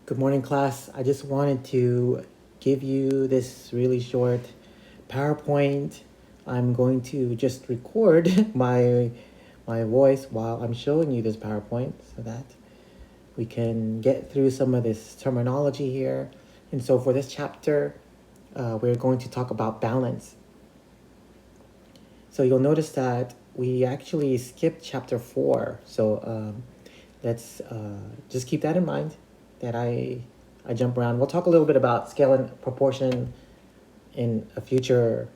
Good morning, class. I just wanted to give you this really short PowerPoint. I'm going to just record my voice while I'm showing you this PowerPoint so that we can get through some of this terminology here. And so for this chapter, we're going to talk about balance. So you'll notice that we actually skipped chapter 4. So let's just keep that in mind that I jump around. We'll talk a little bit about scale and proportion in a future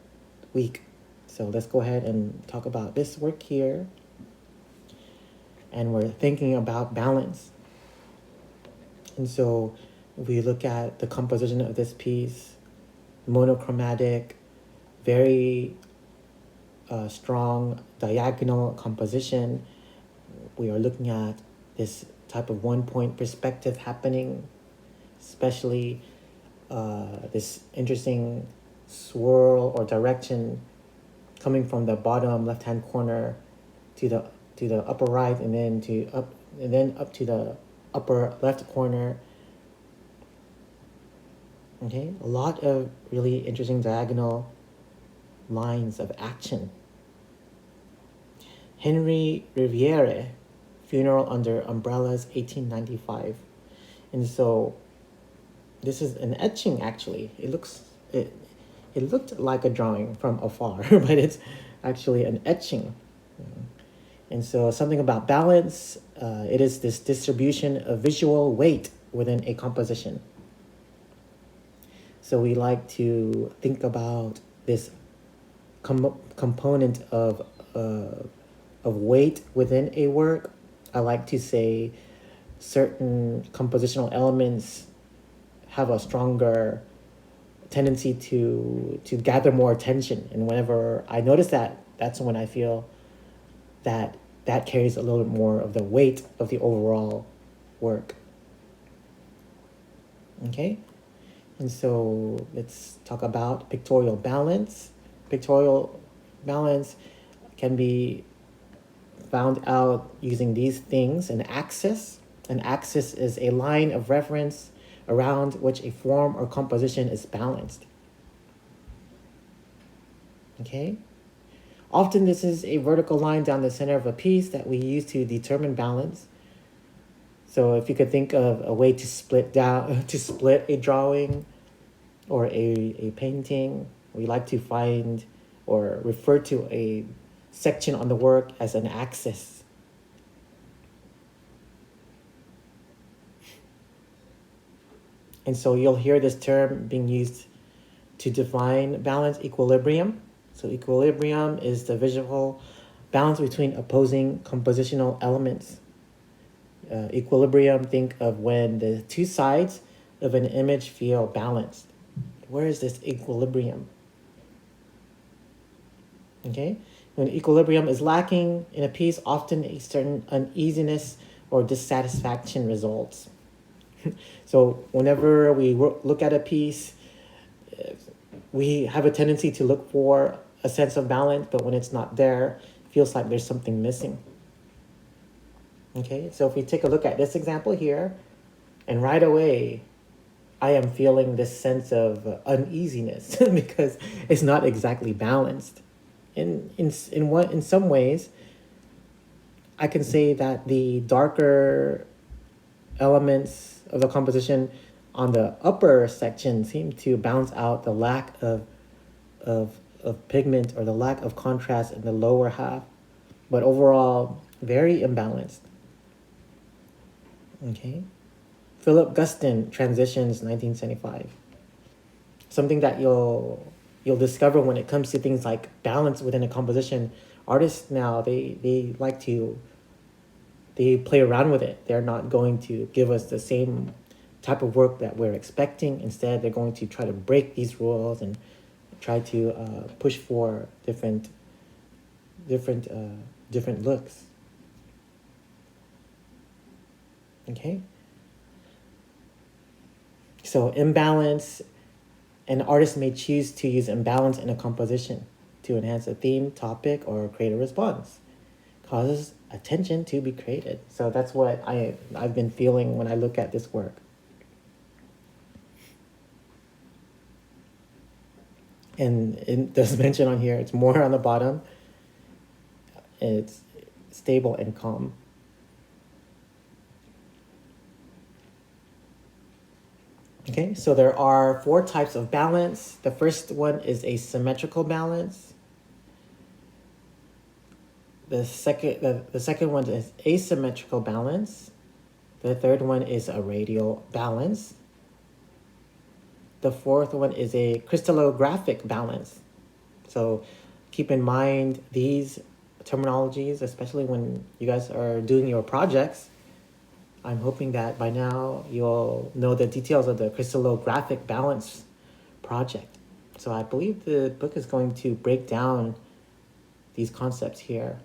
week. So let's go ahead and talk about this work here. And we're thinking about balance. And so we look at the composition of this piece, monochromatic, very strong diagonal composition. We are looking at this type of one-point perspective happening, especially this interesting swirl or direction coming from the bottom left-hand corner to the upper right, and then up to the upper left corner. Okay, a lot of really interesting diagonal lines of action. Henry Riviere, Funeral Under Umbrellas, 1895. And so this is an etching, actually. It looked like a drawing from afar, but it's actually an etching. And so something about balance, it is this distribution of visual weight within a composition. So we like to think about this component of weight within a work. I like to say certain compositional elements have a stronger tendency to gather more attention. And whenever I notice that, that's when I feel that carries a little bit more of the weight of the overall work. Okay? And so let's talk about pictorial balance. Pictorial balance can be found out using these things. An axis. An axis is a line of reference around which a form or composition is balanced. Okay? Often this is a vertical line down the center of a piece that we use to determine balance. So if you could think of a way to split a drawing or a painting, we like to find or refer to a section on the work as an axis. And so you'll hear this term being used to define balance, equilibrium. So equilibrium is the visual balance between opposing compositional elements. Equilibrium, think of when the two sides of an image feel balanced. Where is this equilibrium? Okay? When equilibrium is lacking in a piece, often a certain uneasiness or dissatisfaction results. So whenever we look at a piece, we have a tendency to look for a sense of balance, but when it's not there, it feels like there's something missing. Okay, so if we take a look at this example here, and right away, I am feeling this sense of uneasiness because it's not exactly balanced. In some ways, I can say that the darker elements of the composition on the upper section seem to balance out the lack of pigment or the lack of contrast in the lower half, but overall very imbalanced. Okay, Philip Guston, Transitions, 1975. Something that you'll discover when it comes to things like balance within a composition. Artists now, they like to play around with it. They're not going to give us the same type of work that we're expecting. Instead, they're going to try to break these rules and try to push for different looks. Okay. So imbalance, an artist may choose to use imbalance in a composition to enhance a theme, topic, or create a response. Causes attention to be created. So that's what I've been feeling when I look at this work. And it does mention on here, it's more on the bottom. It's stable and calm. Okay, so there are 4 types of balance. The first one is a symmetrical balance. The second one is asymmetrical balance. The third one is a radial balance. The fourth one is a crystallographic balance. So keep in mind these terminologies, especially when you guys are doing your projects. I'm hoping that by now you'll know the details of the crystallographic balance project. So I believe the book is going to break down these concepts here.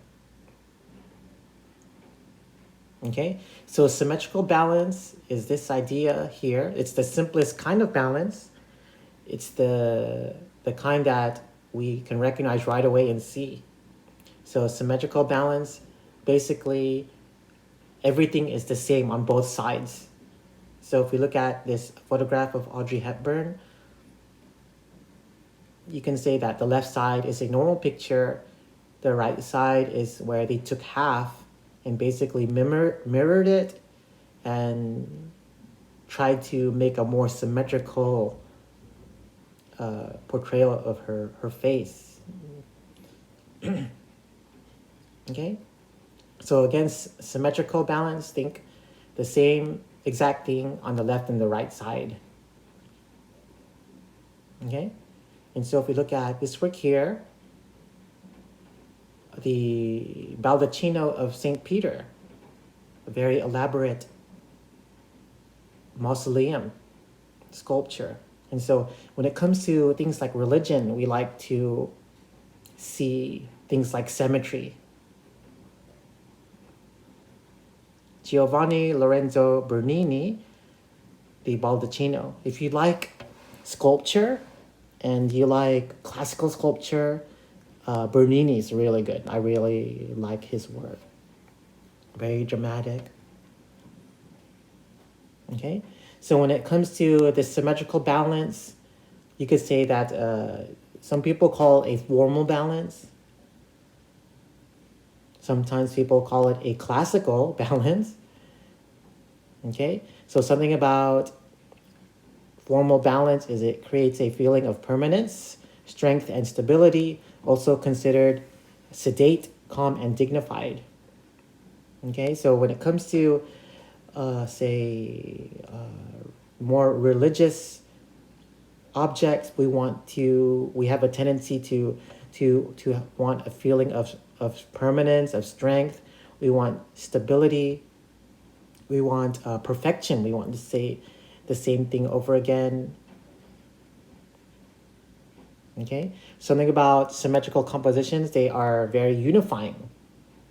Okay, so symmetrical balance is this idea here. It's the simplest kind of balance. It's the kind that we can recognize right away and see. So symmetrical balance, basically everything is the same on both sides. So if we look at this photograph of Audrey Hepburn, you can say that the left side is a normal picture. The right side is where they took half and basically mirrored it and tried to make a more symmetrical portrayal of her face. Okay, so again, symmetrical balance, think the same exact thing on the left and the right side. Okay, and so if we look at this work here, the Baldacchino of St. Peter, a very elaborate mausoleum sculpture. And so when it comes to things like religion, we like to see things like symmetry. Giovanni Lorenzo Bernini, the Baldacchino. If you like sculpture and you like classical sculpture, Bernini is really good. I really like his work. Very dramatic. Okay, so when it comes to the symmetrical balance, you could say that some people call it a formal balance. Sometimes people call it a classical balance. Okay, so something about formal balance is it creates a feeling of permanence, strength, and stability, also considered sedate, calm, and dignified. Okay, so when it comes to, more religious objects, we have a tendency to want a feeling of permanence, of strength. We want stability. We want perfection. We want to say the same thing over again. Okay, something about symmetrical compositions, they are very unifying.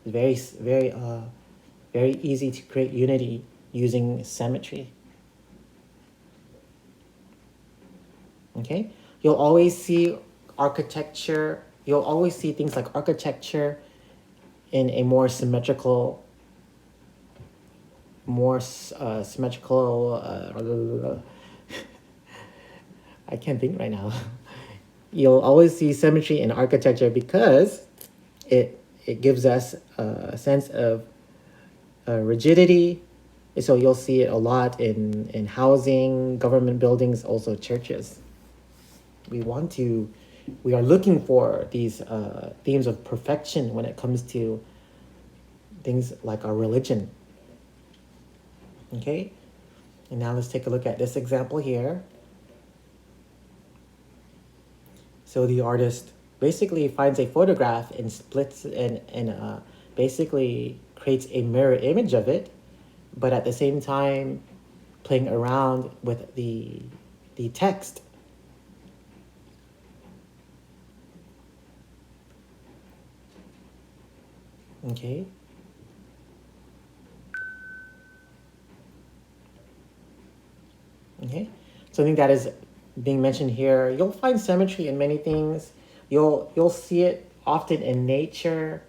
Very easy to create unity using symmetry. Okay, you'll always see architecture. You'll always see things like architecture in a more symmetrical, I can't think right now. You'll always see symmetry in architecture because it gives us a sense of rigidity. So you'll see it a lot in housing, government buildings, also churches. We are looking for these themes of perfection when it comes to things like our religion. Okay, and now let's take a look at this example here. So the artist basically finds a photograph and splits and basically creates a mirror image of it, but at the same time playing around with the text. Okay. Okay. Something that is being mentioned here, you'll find symmetry in many things. You'll see it often in nature.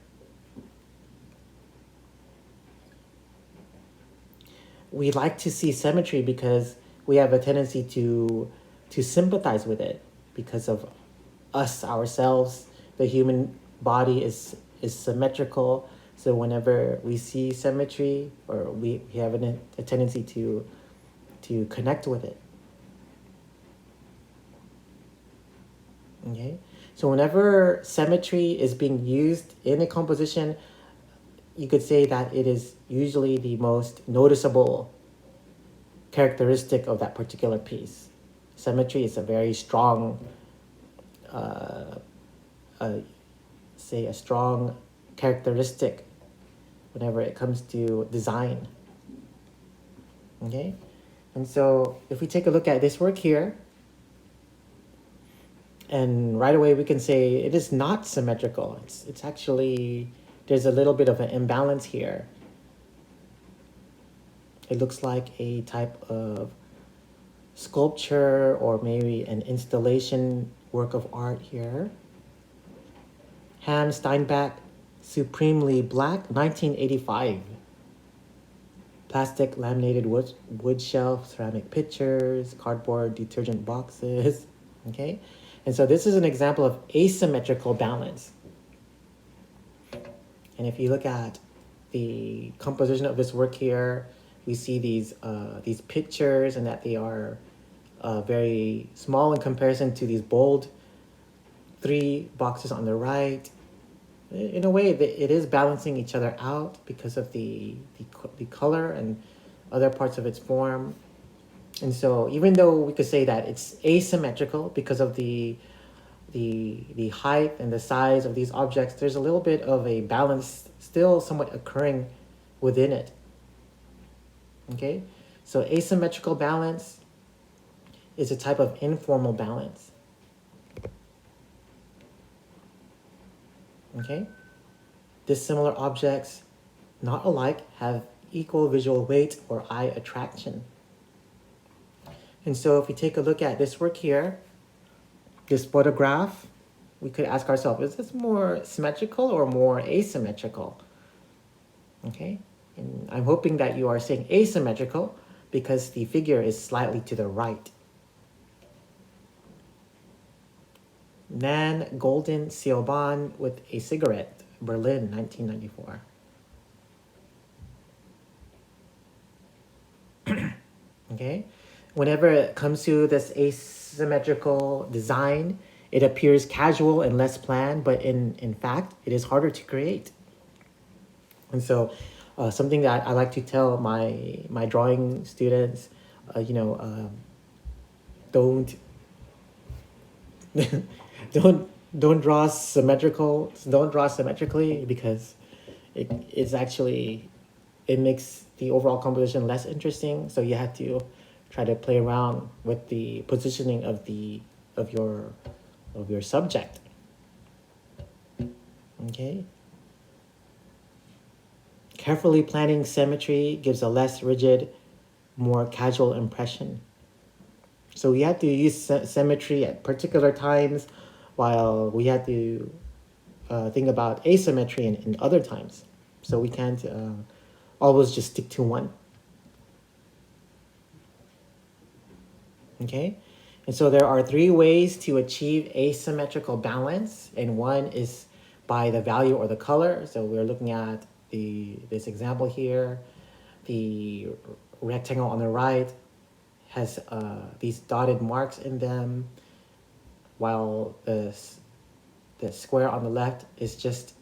We like to see symmetry because we have a tendency to sympathize with it because of us ourselves, the human body is symmetrical. So whenever we see symmetry, or we have a tendency to connect with it. Okay, so whenever symmetry is being used in a composition, you could say that it is usually the most noticeable characteristic of that particular piece. Symmetry is a very strong, uh, say a strong characteristic whenever it comes to design. Okay, and so if we take a look at this work here, and right away we can say it is not symmetrical. It's actually, there's a little bit of an imbalance here. It looks like a type of sculpture or maybe an installation work of art here. Hans Steinbeck, Supremely Black, 1985. Plastic laminated wood shelf, ceramic pitchers, cardboard detergent boxes. Okay, and so this is an example of asymmetrical balance. And if you look at the composition of this work here, we see these pictures, and that they are very small in comparison to these bold 3 boxes on the right. In a way, it is balancing each other out because of the color and other parts of its form. And so even though we could say that it's asymmetrical because of the height and the size of these objects, there's a little bit of a balance still somewhat occurring within it. Okay, so asymmetrical balance is a type of informal balance. Okay, dissimilar objects, not alike, have equal visual weight or eye attraction. And so if we take a look at this work here, this photograph, we could ask ourselves, is this more symmetrical or more asymmetrical? Okay, and I'm hoping that you are saying asymmetrical because the figure is slightly to the right. Nan Golden Siobhan with a cigarette, Berlin, 1994. Okay, whenever it comes to this asymmetrical design, it appears casual and less planned, but in fact, it is harder to create. And so something that I like to tell my drawing students, don't don't draw symmetrically, because it's actually, it makes the overall composition less interesting. So you have to try to play around with the positioning of your subject. Okay. Carefully planning symmetry gives a less rigid, more casual impression. So we have to use symmetry at particular times, while we have to think about asymmetry in other times. So we can't always just stick to one. Okay, and so there are 3 ways to achieve asymmetrical balance, and one is by the value or the color. So we're looking at this example here. The rectangle on the right has these dotted marks in them, while the square on the left is just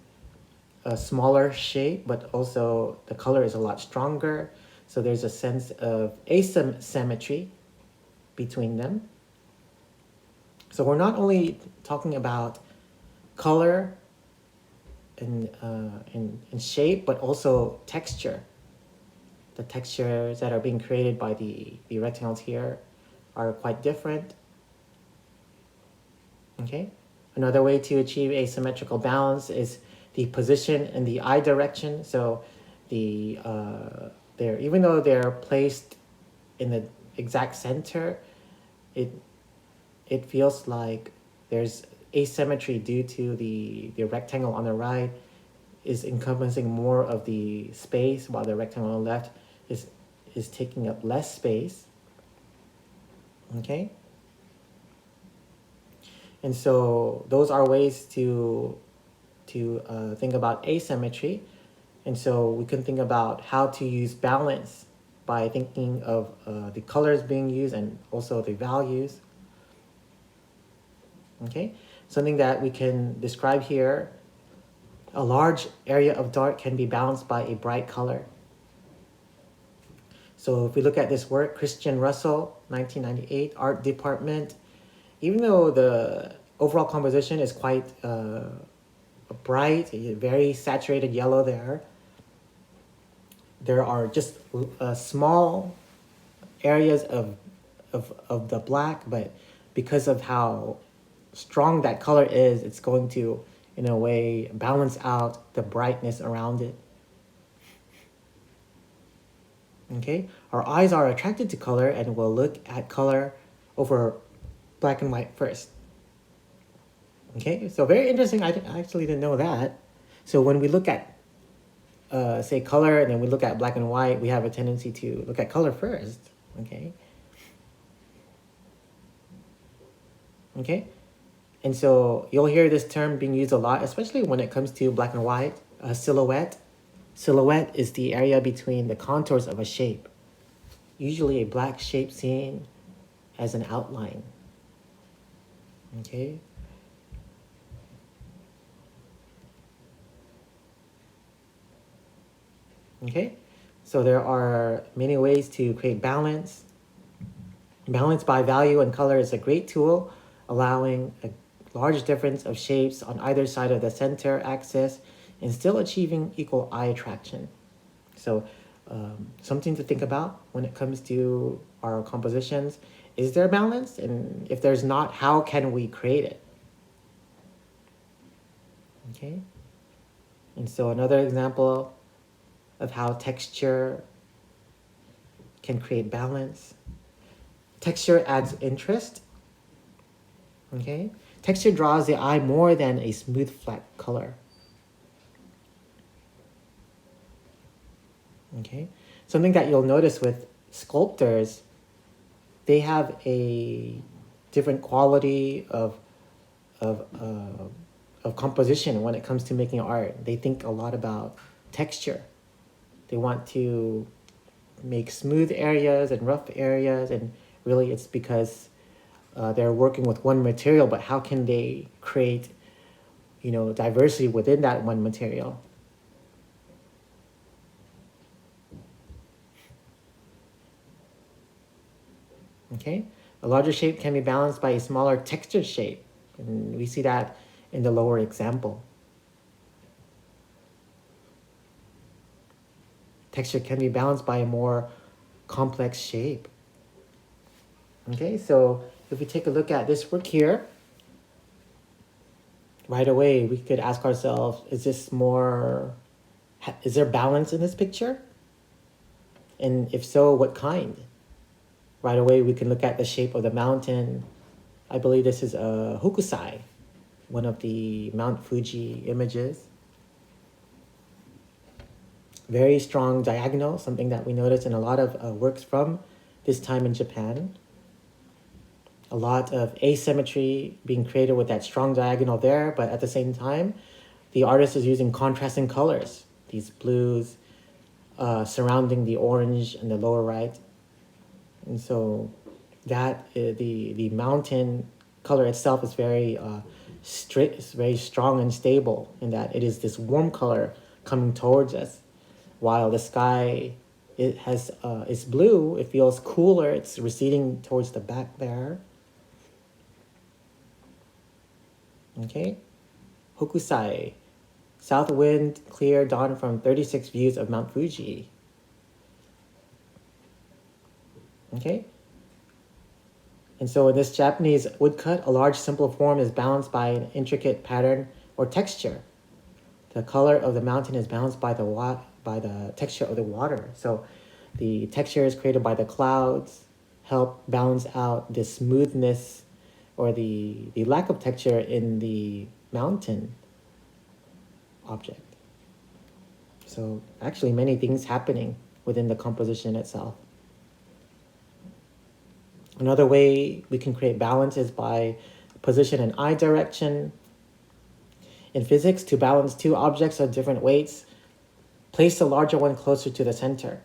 a smaller shape, but also the color is a lot stronger. So there's a sense of asymmetry between them. So we're not only talking about color and shape, but also texture. The textures that are being created by the rectangles here are quite different. Okay, another way to achieve asymmetrical balance is the position and the eye direction. So even though they're placed in the exact center, it feels like there's asymmetry due to the rectangle on the right is encompassing more of the space, while the rectangle on the left is taking up less space. Okay. And so those are ways to think about asymmetry. And so we can think about how to use balance by thinking of the colors being used and also the values. Okay, something that we can describe here, a large area of dark can be balanced by a bright color. So if we look at this work, Christian Russell, 1998, art department, even though the overall composition is quite bright, very saturated yellow there are just small areas of the black, but because of how strong that color is, it's going to, in a way, balance out the brightness around it. Okay, our eyes are attracted to color and will look at color over black and white first. Okay, so very interesting. I actually didn't know that. So when we look at, say, color, and then we look at black and white, we have a tendency to look at color first. Okay. Okay, and so you'll hear this term being used a lot, especially when it comes to black and white. Silhouette. Silhouette is the area between the contours of a shape, usually a black shape seen as an outline. Okay. Okay, so there are many ways to create balance. Balance by value and color is a great tool, allowing a large difference of shapes on either side of the center axis and still achieving equal eye attraction. So something to think about when it comes to our compositions. Is there balance? And if there's not, how can we create it? Okay. And so another example of how texture can create balance. Texture adds interest. Okay. Texture draws the eye more than a smooth, flat color. Okay. Something that you'll notice with sculptors, they have a different quality of composition when it comes to making art. They think a lot about texture. They want to make smooth areas and rough areas, and really it's because they're working with one material, but how can they create, diversity within that one material? Okay, a larger shape can be balanced by a smaller textured shape, and we see that in the lower example. Texture can be balanced by a more complex shape. Okay, so if we take a look at this work here, right away we could ask ourselves, is there balance in this picture? And if so, what kind? Right away we can look at the shape of the mountain. I believe this is a Hokusai, one of the Mount Fuji images. Very strong diagonal, something that we notice in a lot of works from this time in Japan. A lot of asymmetry being created with that strong diagonal there, but at the same time, the artist is using contrasting colors, these blues surrounding the orange in the lower right. And so that the mountain color itself is very straight, it's very strong and stable in that it is this warm color coming towards us, while the sky is blue. It feels cooler. It's receding towards the back there. Okay, Hokusai, south wind, clear dawn from 36 views of Mount Fuji. Okay, and so in this Japanese woodcut, a large simple form is balanced by an intricate pattern or texture. The color of the mountain is balanced by the texture of the water. So the texture is created by the clouds, help balance out the smoothness or the lack of texture in the mountain object. So actually many things happening within the composition itself. Another way we can create balance is by position and eye direction. In physics, to balance two objects of different weights, place the larger one closer to the center.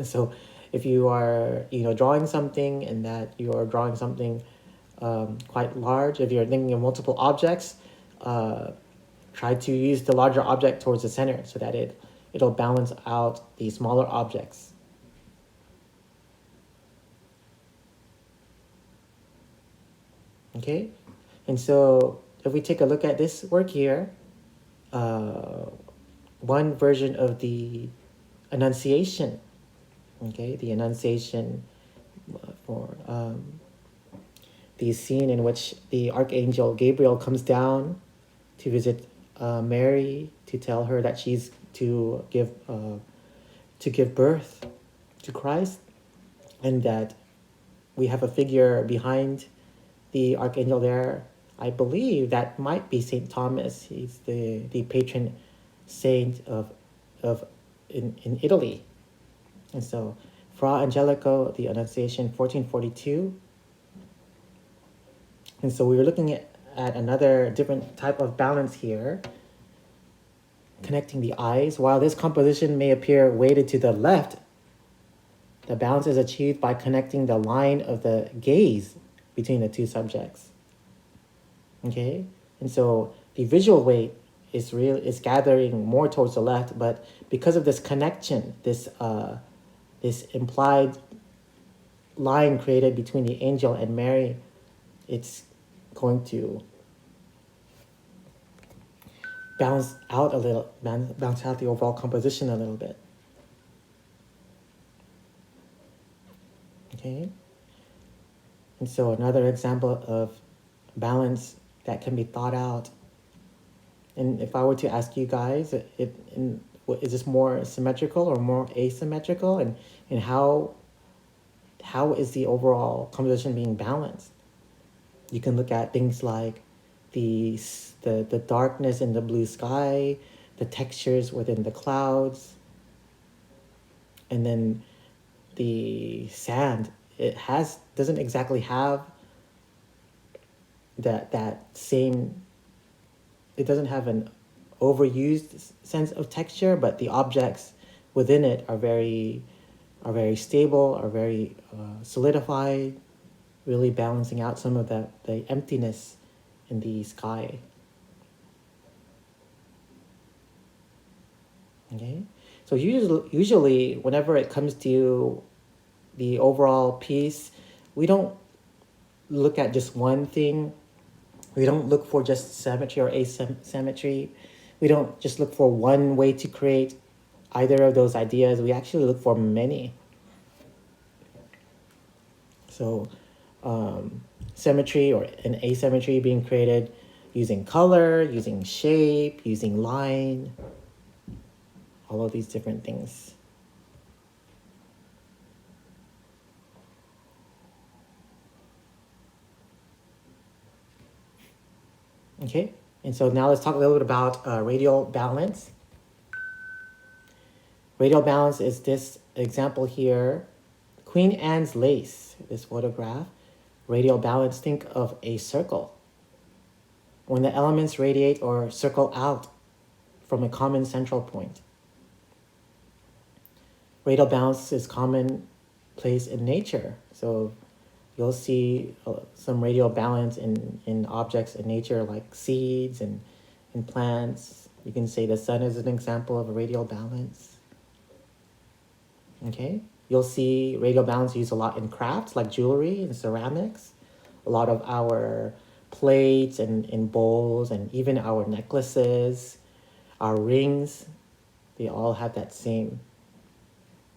So if you are, drawing something and that you are drawing something quite large, if you're thinking of multiple objects, try to use the larger object towards the center so that it'll balance out the smaller objects. Okay, and so if we take a look at this work here, one version of the Annunciation, okay, the Annunciation for the scene in which the Archangel Gabriel comes down to visit Mary to tell her that she's to give birth to Christ, and that we have a figure behind the Archangel there. I believe that might be Saint Thomas. He's the patron saint of in Italy. And so Fra Angelico, the Annunciation, 1442. And so we were looking at another different type of balance here, connecting the eyes. While this composition may appear weighted to the left, the balance is achieved by connecting the line of the gaze between the two subjects. Okay? And so the visual weight is gathering more towards the left, but because of this connection, this implied line created between the angel and Mary, it's going to balance out the overall composition a little bit. Okay? And so another example of balance that can be thought out, and if I were to ask you guys, is this more symmetrical or more asymmetrical, and how is the overall composition being balanced? You can look at things like the darkness in the blue sky, the textures within the clouds, and then the sand. It doesn't exactly have that same. It doesn't have an overused sense of texture, but the objects within it are very stable, are very solidified, really balancing out some of the emptiness in the sky. Okay, so usually whenever it comes to the overall piece, we don't look at just one thing. We don't look for just symmetry or asymmetry. We don't just look for one way to create either of those ideas. We actually look for many. So symmetry or an asymmetry being created using color, using shape, using line, all of these different things. Okay, and so now let's talk a little bit about radial balance. Radial balance is this example here. Queen Anne's lace, this photograph. Radial balance, think of a circle. When the elements radiate or circle out from a common central point. Radial balance is commonplace in nature. So you'll see some radial balance in objects in nature, like seeds and plants. You can say the sun is an example of a radial balance. Okay, you'll see radial balance used a lot in crafts, like jewelry and ceramics. A lot of our plates and bowls, and even our necklaces, our rings, they all have that same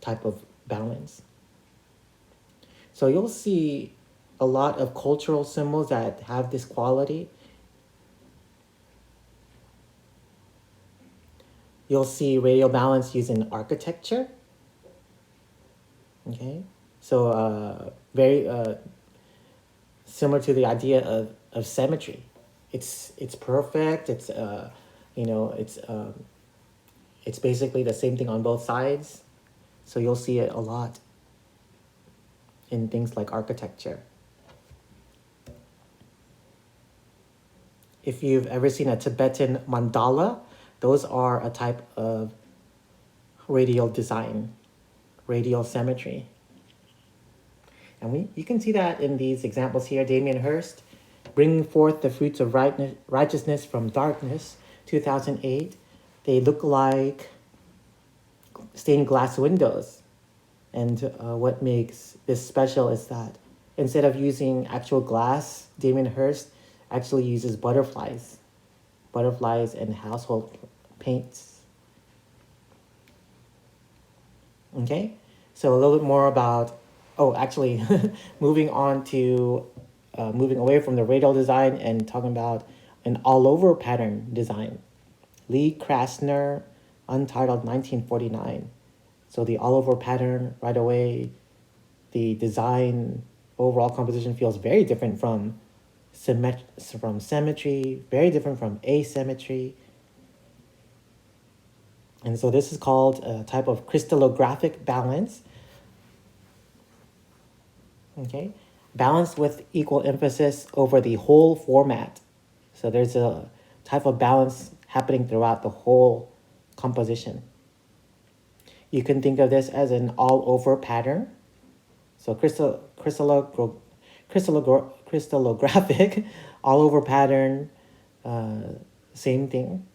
type of balance. So you'll see a lot of cultural symbols that have this quality. You'll see radial balance used in architecture. Okay, so very similar to the idea of symmetry. It's perfect. It's it's basically the same thing on both sides. So you'll see it a lot in things like architecture. If you've ever seen a Tibetan mandala, those are a type of radial design, radial symmetry. And you can see that in these examples here. Damien Hirst, bringing forth the fruits of righteousness from darkness, 2008. They look like stained glass windows. And what makes this special is that instead of using actual glass, Damien Hirst actually uses butterflies and household paints. Okay, so a little bit more about, actually, moving away from the radial design and talking about an all-over pattern design. Lee Krasner, Untitled, 1949. So the all-over pattern, right away, the design, overall composition feels very different from symmetry, very different from asymmetry. And so this is called a type of crystallographic balance. Okay, balance with equal emphasis over the whole format. So there's a type of balance happening throughout the whole composition. You can think of this as an all-over pattern. So crystallographic, all-over pattern, same thing.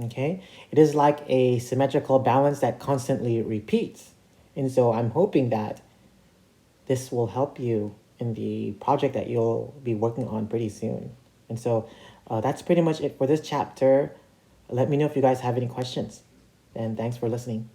Okay, it is like a symmetrical balance that constantly repeats. And so I'm hoping that this will help you in the project that you'll be working on pretty soon. And so that's pretty much it for this chapter. Let me know if you guys have any questions. And thanks for listening.